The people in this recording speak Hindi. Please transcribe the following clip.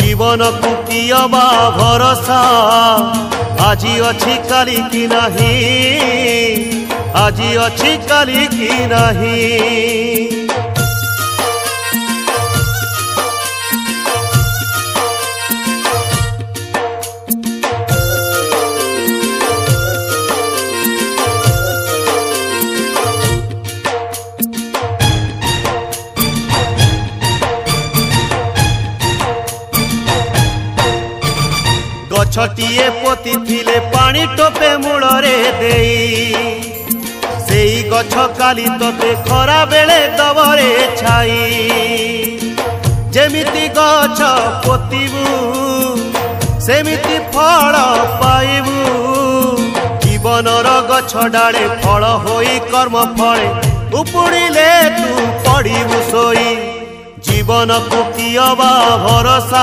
जीवन को कियबा भरोसा आजी अच्छी काली की नहीं, आजी अच्छी काली की नहीं। गछटिए पोती थिले पानी टोपे मूलरे देई, सेई गछ काली तोते खरा बेले दबरे छाई। जेमिति गछ पोतीबू सेमिति फल पाइबू, जीवनर गछ डाले फल होई कर्म फले उपुड़िले तू पड़िबू सोई। जीवन को कियबा भरोसा